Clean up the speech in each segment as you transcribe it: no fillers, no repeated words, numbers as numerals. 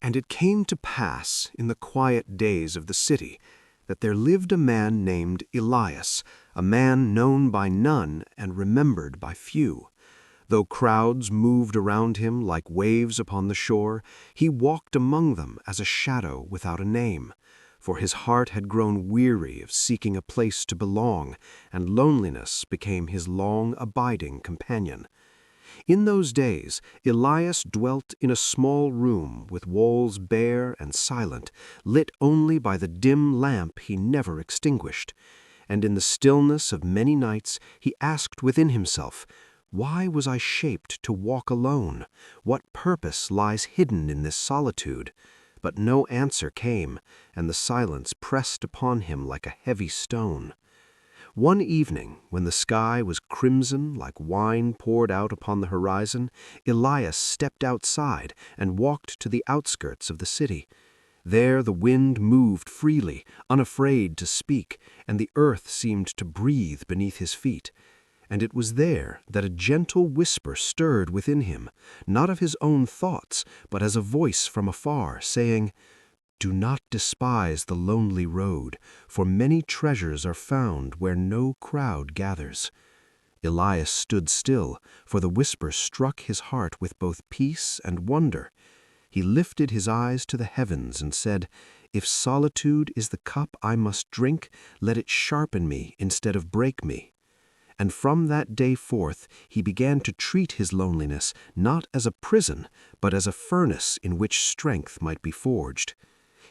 And it came to pass in the quiet days of the city that there lived a man named Elias, a man known by none and remembered by few. Though crowds moved around him like waves upon the shore, he walked among them as a shadow without a name. For his heart had grown weary of seeking a place to belong, and loneliness became his long abiding companion. In those days, Elias dwelt in a small room with walls bare and silent, lit only by the dim lamp he never extinguished. And in the stillness of many nights he asked within himself, "Why was I shaped to walk alone? What purpose lies hidden in this solitude?" But no answer came, and the silence pressed upon him like a heavy stone. One evening, when the sky was crimson like wine poured out upon the horizon, Elias stepped outside and walked to the outskirts of the city. There the wind moved freely, unafraid to speak, and the earth seemed to breathe beneath his feet. And it was there that a gentle whisper stirred within him, not of his own thoughts, but as a voice from afar, saying, "Do not despise the lonely road, for many treasures are found where no crowd gathers." Elias stood still, for the whisper struck his heart with both peace and wonder. He lifted his eyes to the heavens and said, "If solitude is the cup I must drink, let it sharpen me instead of break me." And from that day forth he began to treat his loneliness not as a prison, but as a furnace in which strength might be forged.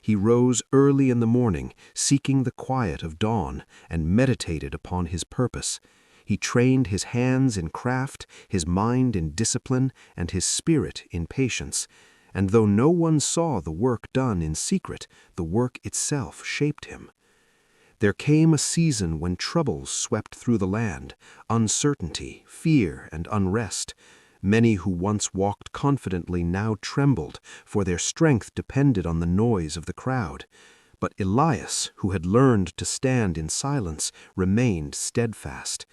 He rose early in the morning, seeking the quiet of dawn, and meditated upon his purpose. He trained his hands in craft, his mind in discipline, and his spirit in patience. And though no one saw the work done in secret, the work itself shaped him. There came a season when troubles swept through the land, uncertainty, fear, and unrest. Many who once walked confidently now trembled, for their strength depended on the noise of the crowd. But Elias, who had learned to stand in silence, remained steadfast.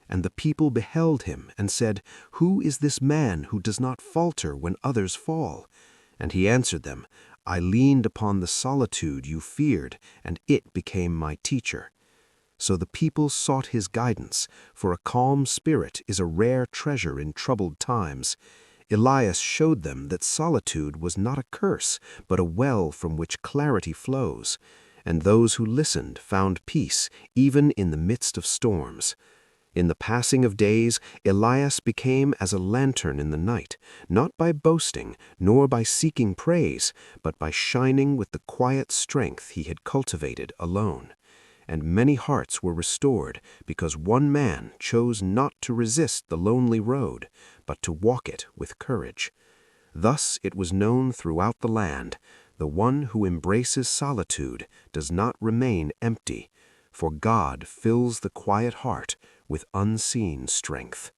And the people beheld him and said, "Who is this man who does not falter when others fall?" And he answered them, "I leaned upon the solitude you feared, and it became my teacher." So the people sought his guidance, for a calm spirit is a rare treasure in troubled times. Elias showed them that solitude was not a curse, but a well from which clarity flows. And those who listened found peace, even in the midst of storms. In the passing of days, Elias became as a lantern in the night, not by boasting, nor by seeking praise, but by shining with the quiet strength he had cultivated alone. And many hearts were restored, because one man chose not to resist the lonely road, but to walk it with courage. Thus it was known throughout the land, the one who embraces solitude does not remain empty, for God fills the quiet heart with unseen strength.